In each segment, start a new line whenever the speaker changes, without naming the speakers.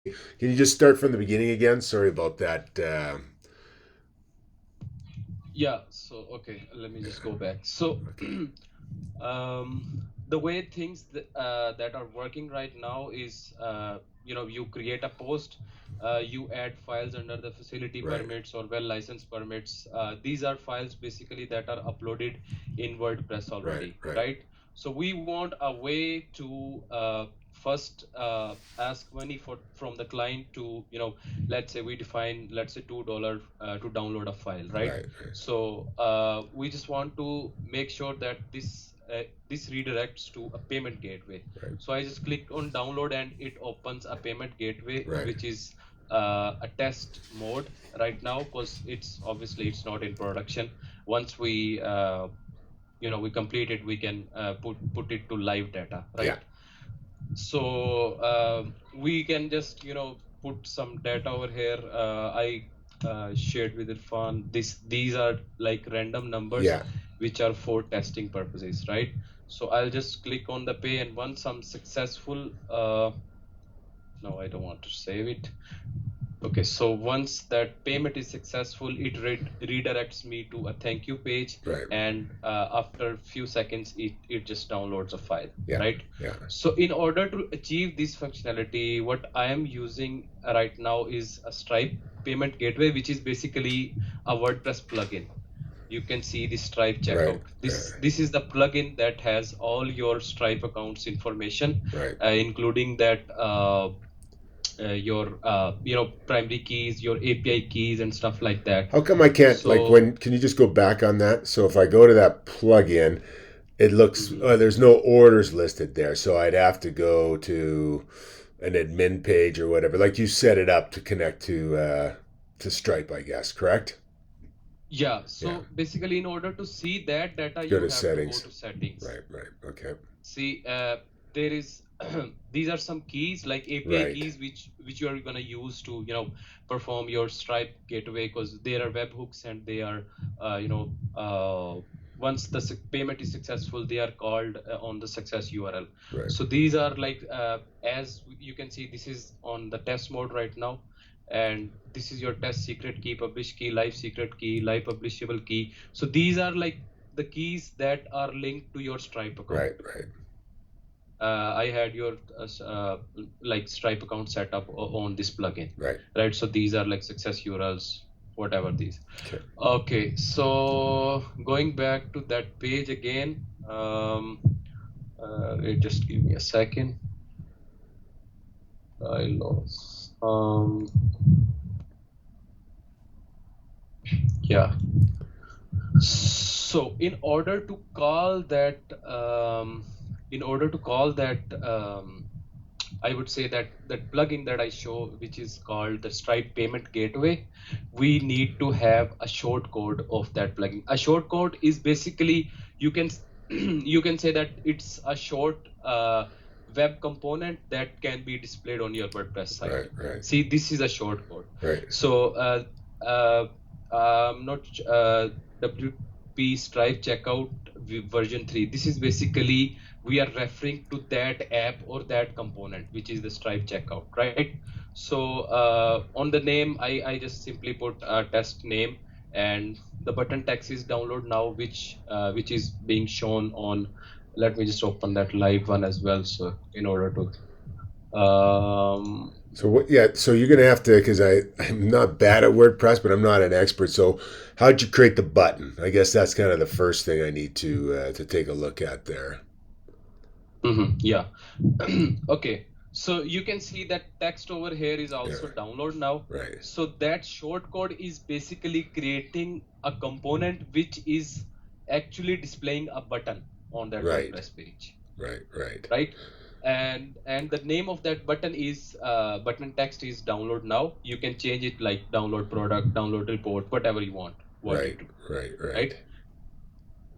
Can you just start from the beginning again? Sorry about that.
Yeah, so okay, let me just go back. So
Okay.
the way things that are working right now is, you create a post, you add files under the facility
Right.
permits or well license permits. These are files basically that are uploaded in WordPress
Right.
already,
Right.
right? So we want a way to first ask money from the client to, let's say we define, let's say $2 to download a file, right?
Right.
So we just want to make sure that this redirects to a payment gateway.
Right.
So I just click on download and it opens a payment gateway,
Right.
which is a test mode right now, because it's not in production. Once we complete it, we can put it to live data,
Yeah.
right? So we can just put some data over here. I shared with Irfan. These are like random numbers
Yeah.
which are for testing purposes, right? So I'll just click on the pay, and once I'm successful, no, I don't want to save it. Okay, so once that payment is successful, it redirects me to a thank you page,
Right.
and after a few seconds, it just downloads a file,
Yeah.
right?
Yeah.
So in order to achieve this functionality, what I am using right now is a Stripe payment gateway, which is basically a WordPress plugin. You can see the Stripe
Right.
checkout. This is the plugin that has all your Stripe accounts information,
Right.
including that. Your primary keys, your API keys, and stuff like that.
How come I can't like
So
when? Can you just go back on that? So if I go to that plugin, it looks
mhm.
there's no orders listed there, so I'd have to go to an admin page or whatever. Like you set it up to connect to Stripe, I guess. Correct?
Yeah,
Yeah.
so basically in order to see that data,
Go
you
to
have to go
settings.
to settings.
Right. Right. Okay.
See, there is these are some keys like API
Right.
keys which you are going to use to perform your Stripe gateway, because there are webhooks, and they are once the payment is successful, they are called on the success URL.
Right.
So these are like, as you can see, this is on the test mode right now, and this is your test secret key, publish key, live secret key, live publishable key. So these are like the keys that are linked to your Stripe account.
Right. Right.
I had your like Stripe account set up on this plugin,
Right.
right? So these are like success URLs, whatever these.
Okay.
Okay, so going back to that page again, just give me a second. I lost. Yeah. So in order to call that, in order to call that. I would say that that plugin that I show, which is called the Stripe Payment Gateway, we need to have a short code of that plugin. A short code is basically, you can you can say that it's a short web component that can be displayed on your WordPress site.
Right. Right.
See, this is a short code.
Right.
So uh, not WP Stripe Checkout version 3. This is basically, we are referring to that app or that component, which is the Stripe checkout, right? So on the name, I just simply put a test name, and the button text is download now, which is being shown on. Let me just open that live one as well. So in order to
So what? Yeah. So you're gonna have to because I'm not bad at WordPress, but I'm not an expert. So how'd you create the button? I guess that's kind of the first thing I need to take a look at there.
yeah. Okay, so you can see that text over here is
Yeah.
also download now.
Right.
So that short code is basically creating a component which is actually displaying a button on that
Right.
WordPress page,
Right. Right.
right? And the name of that button is button text is download now. You can change it like download product, download report, whatever you want
Right.
it to be,
Right.
right?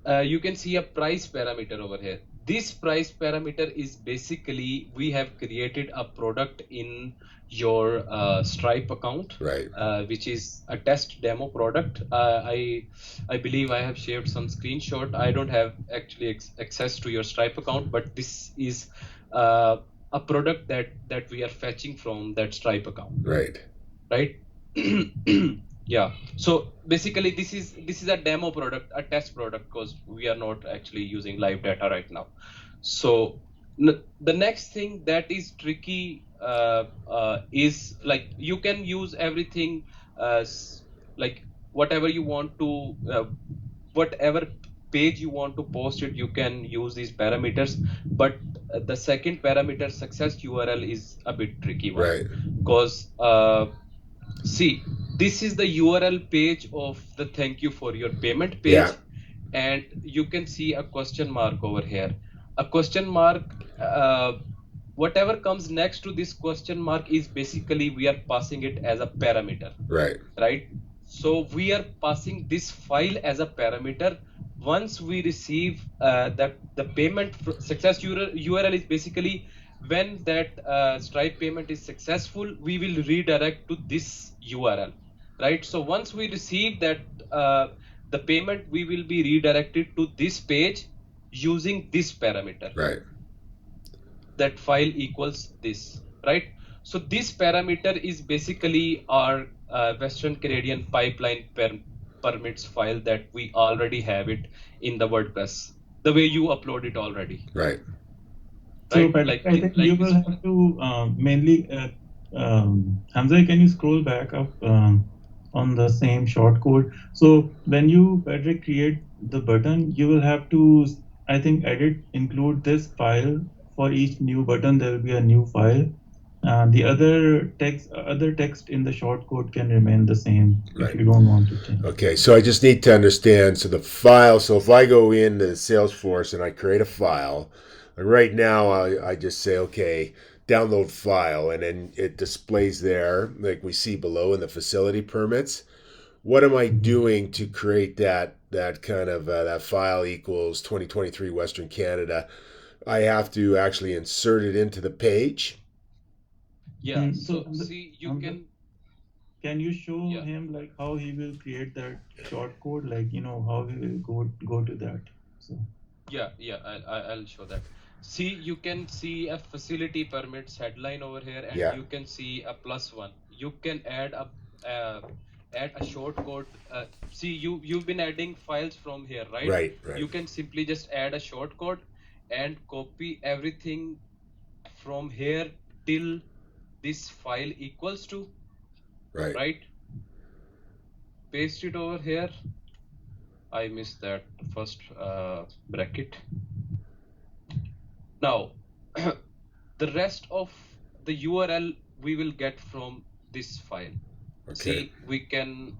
Right.
You can see a price parameter over here. This price parameter is basically, we have created a product in your Stripe account,
Right.
which is a test demo product. I believe I have shared some screenshot. I don't have actually access to your Stripe account, but this is a product that we are fetching from that Stripe account. Right. Yeah, so basically this is a demo product, a test product, because we are not actually using live data right now. So the next thing that is tricky is like you can use everything like whatever you want to whatever page you want to post it, you can use these parameters, but the second parameter, success URL, is a bit tricky one, because see, this is the URL page of the thank you for your payment page, and you can see a question mark over here. A question mark, whatever comes next to this question mark is basically we are passing it as a parameter. Right? So we are passing this file as a parameter. Once we receive that the payment success URL is basically when that Stripe payment is successful, we will redirect to this URL, right? So once we receive that the payment, we will be redirected to this page using this parameter. That file equals this, right? So this parameter is basically our Western Canadian pipeline permits file that we already have it in the WordPress, the way you upload it already.
So Patrick, I think you will have to mainly, Hamza, can you scroll back up on the same shortcode? So when you, Patrick, create the button, you will have to, I think, include this file. For each new button, there will be a new file. The other text in the shortcode can remain the same if you don't want to change.
Okay, so I just need to understand. So the file. So if I go into Salesforce and I create a file, right now I just say okay, download file, and then it displays there like we see below in the facility permits. What am I doing to create that kind of that file equals 2023 Western Canada? I have to actually insert it into the page.
Yeah. So see, you
can you show him like how he will create that shortcode, like how he will go to that? So
yeah, I'll show that. See, you can see a facility permits headline over here, and you can see a +1. You can add a short code. See, you've been adding files from here, right?
Right.
You can simply just add a short code and copy everything from here till this file equals to. Right. Paste it over here. I missed that first bracket. Now, the rest of the URL we will get from this file. See, we can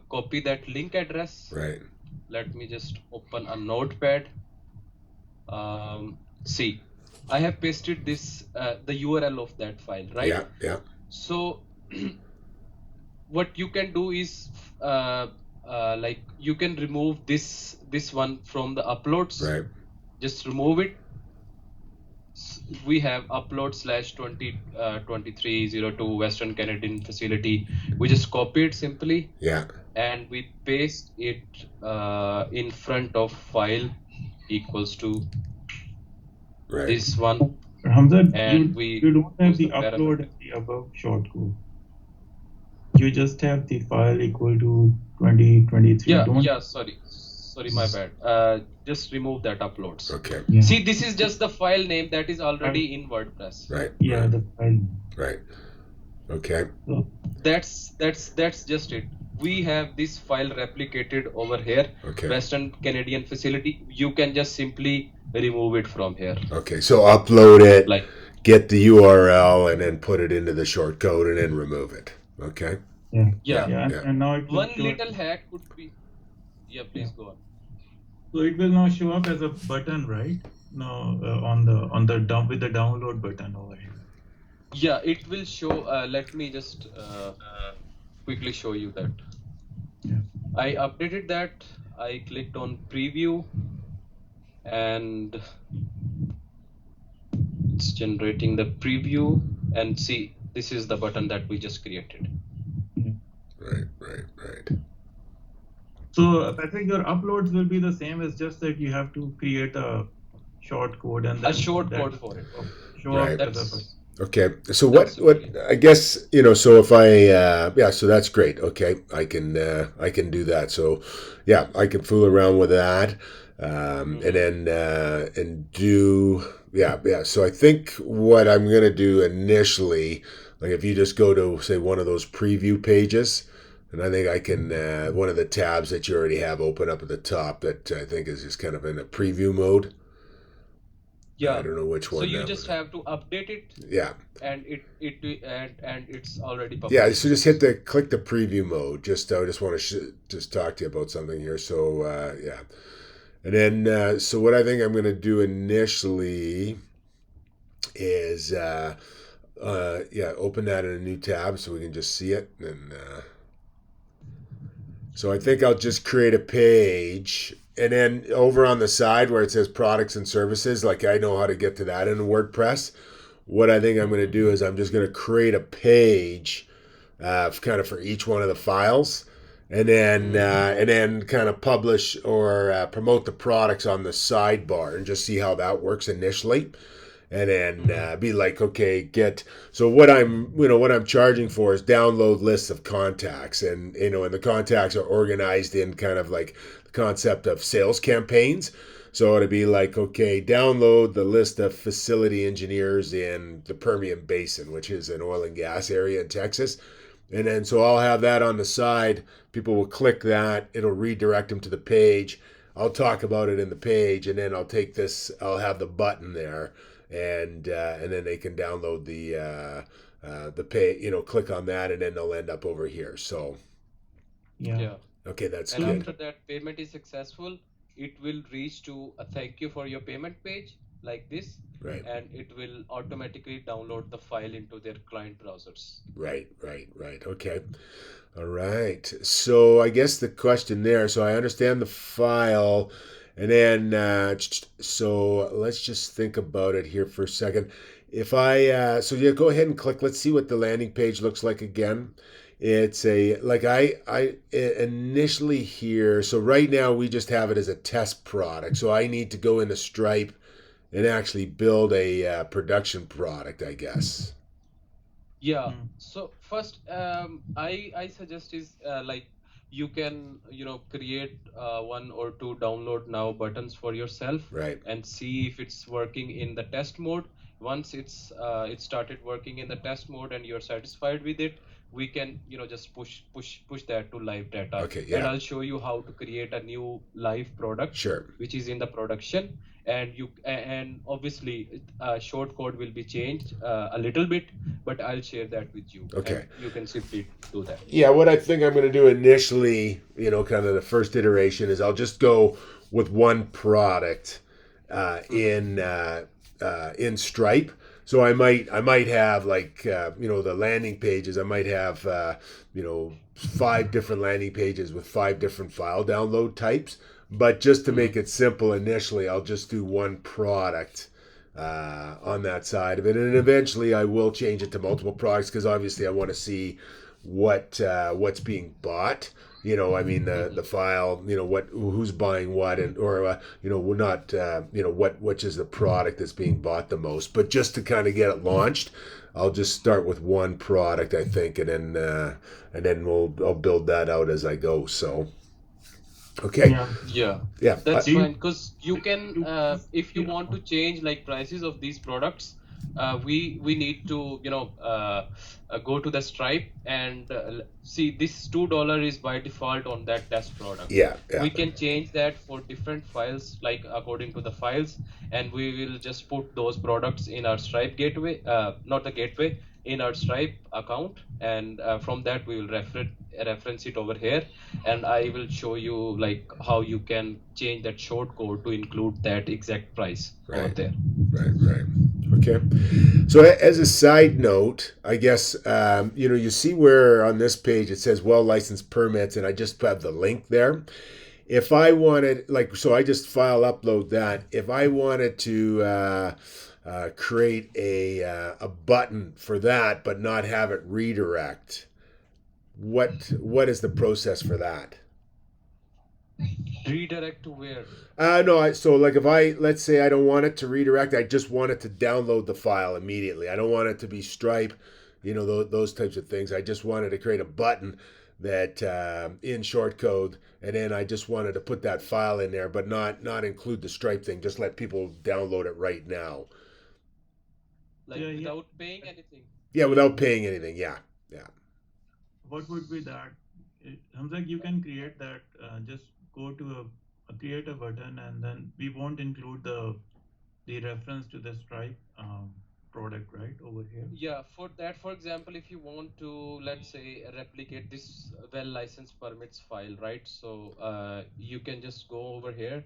copy that link address. Let me just open a notepad. See, I have pasted this the URL of that file, right?
Yeah.
So what you can do is like you can remove this one from the uploads. Just remove it. We have upload /202302 Western Canadian facility. We just copy it simply. And we paste it in front of file equals to this one.
Hamza,
and
you don't have the upload in the above shortcode. You just have the file equal to 2023.
Yeah, sorry, my bad. Just remove that uploads. See, this is just the file name that is already in WordPress.
Yeah, the file.
Okay.
So
that's just it. We have this file replicated over here. Western Canadian facility. You can just simply remove it from here.
Okay, so upload it, get the URL, and then put it into the shortcode, and then remove it. Okay.
Yeah. And now it will
one little hack could be. Yeah, please go on.
So it will now show up as a button, right? No, on the dump with the download button over here.
Yeah, it will show. Let me just quickly show you that. I updated that. I clicked on preview, and it's generating the preview. And see, this is the button that we just created.
Right.
So Patrick, your uploads will be the same. It's just that you have to create a short code and then
a short code for it.
show
Right.
up to the person.
That's
Okay. So what
absolutely.
I guess, so if I yeah, so that's great. Okay. I can do that. So yeah, I can fool around with that. And
Hmm.
then and do yeah. So I think what I'm gonna do initially, like if you just go to say one of those preview pages, and I think I can one of the tabs that you already have open up at the top that I think is just kind of in a preview mode. I
Yeah.
don't know which
So
one
you
that would.
just have to update it,
Yeah.
and and it's already
Yeah, so
published.
just hit the click the preview mode. Just I just want to just talk to you about something here. So yeah, and then so what I think I'm going to do initially is yeah, open that in a new tab so we can just see it. And so I think I'll just create a page, and then over on the side where it says products and services, like I know how to get to that in WordPress. What I think I'm going to
Hmm.
do is I'm just going to create a page kind of for each one of the files,
Hmm.
and then kind of publish or promote the products on the sidebar and just see how that works initially, and then
Hmm.
be like, okay, get so what I'm charging for is download lists of contacts, and and the contacts are organized in kind of like the concept of sales campaigns. So it'd be like, okay, download the list of facility engineers in the Permian Basin, which is an oil and gas area in Texas. And then so I'll have that on the side. People will click that. It'll redirect them to the page. I'll talk about it in the page, and then I'll take this. I'll have the button there, and then they can download the pay. Click on that, and then they'll end up over here. So
Yeah.
Yeah.
okay, that's
And
So
good.
after that payment is successful, it will reach to a thank you for your payment page like this,
Right,
and it will automatically download the file into their client browsers.
right. Okay. All right. So I guess the question there. So I understand the file, and then so let's just think about it here for a second. If I so yeah, go ahead and click. Let's see what the landing page looks like again. It's a like I initially here. So right now we just have it as a test product. So I need to go into Stripe and actually build a production product, I guess.
Yeah.
mm,
So first, I suggest is like you can create one or two download now buttons for yourself
Right.
and see if it's working in the test mode. Once it started working in the test mode and you're satisfied with it, we can just push that to live data.
Okay.
And
Yeah.
I'll show you how to create a new live product
Sure.
which is in the production. And obviously short code will be changed a little bit, but I'll share that with you
Okay.
and you can simply do that.
Yeah, what I think I'm going to do initially, kind of the first iteration is I'll just go with one product
Hmm.
in Stripe. So I might have like the landing pages. I might have 5 different landing pages with 5 different file download types. But just to
Hmm.
make it simple initially, I'll just do one product on that side of it, and eventually I will change it to multiple products because obviously I want to see what's being bought. I mean the
Hmm.
file. What who's buying what, and or we're not. What which is the product that's being bought the most. But just to kind of get it launched, I'll just start with one product, I think, and then I'll build that out as I go. So okay,
yeah.
Yeah,
yeah,
that's
Do you,
fine because you can if you
yeah.
want to change like prices of these products, we need to go to the Stripe and see this $2 is by default on that test product.
yeah, yeah.
We can change that for different files like according to the files, and we will just put those products in our Stripe gateway, not the gateway, in our Stripe account, and from that we will reference it over here, and I will show you like how you can change that short code to include that exact price over
Right,
there.
right. Okay. So, as a side note, I guess you see where on this page it says well licensed permits, and I just have the link there. If I wanted, like, so I just file upload that. If I wanted to create a button for that, but not have it redirect, what is the process for that?
Redirect to where?
No, so like if let's say I don't want it to redirect, I just want it to download the file immediately. I don't want it to be Stripe, those types of things. I just wanted to create a button that in shortcode, and then I just wanted to put that file in there, but not include the Stripe thing. Just let people download it right now.
Like without paying anything.
Yeah, without paying anything. Yeah.
What would be that? Hamza, you can create that. Just go to create a button, and then we won't include the reference to the Stripe product right over here.
Yeah, for that, for example, if you want to, let's say, replicate this well license permits file, right? So you can just go over here,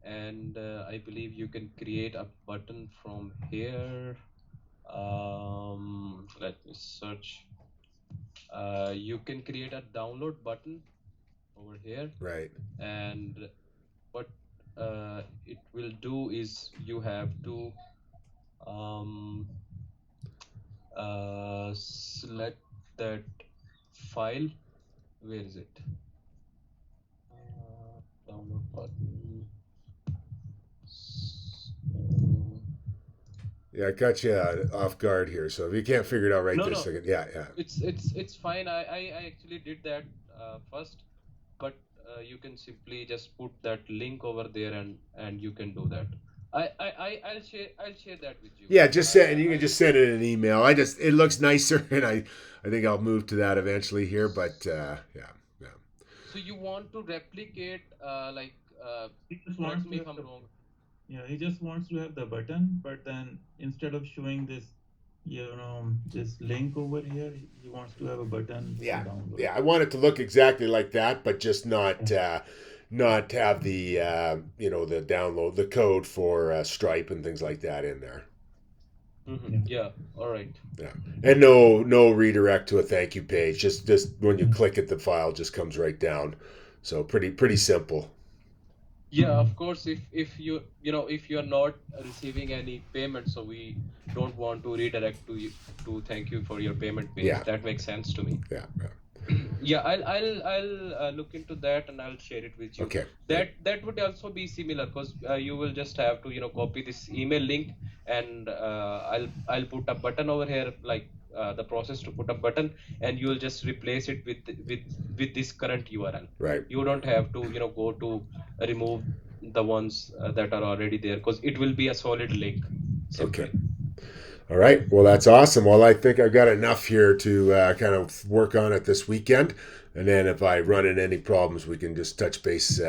and I believe you can create a button from here. Let me search. You can create a download button over here.
Right.
And what it will do is you have to select that file. Where is it? Download button.
Yeah, I got you off guard here. So if you can't figure it out right this second, yeah.
It's fine. I actually did that first, but you can simply just put that link over there, and you can do that. I'll share that with you.
Yeah, just send, and you can just send it in an email. It looks nicer, and I think I'll move to that eventually here. But yeah.
So you want to replicate
correct me if I'm wrong. Yeah, he just wants to have the button, but then instead of showing this, this link over here, he wants to have a button.
Yeah, yeah. I want it to look exactly like that, but just not not have the the download the code for Stripe and things like that in there.
Mm-hmm. Yeah. All right.
Yeah, and no redirect to a thank you page. Just when you click it, the file just comes right down. So pretty simple.
Yeah, of course. If if you're not receiving any payment, so we don't want to redirect to you to thank you for your payment page.
Yeah.
That makes sense to me.
Yeah.
Yeah, I'll look into that, and I'll share it with you.
Okay.
That would also be similar, because you will just have to copy this email link, and I'll put a button over here, like the process to put a button, and you will just replace it with this current URL.
Right.
You don't have to go to remove the ones that are already there, because it will be a solid link. Simply.
Okay. All right. Well, that's awesome. Well, I think I've got enough here to kind of work on it this weekend. And then if I run into any problems, we can just touch base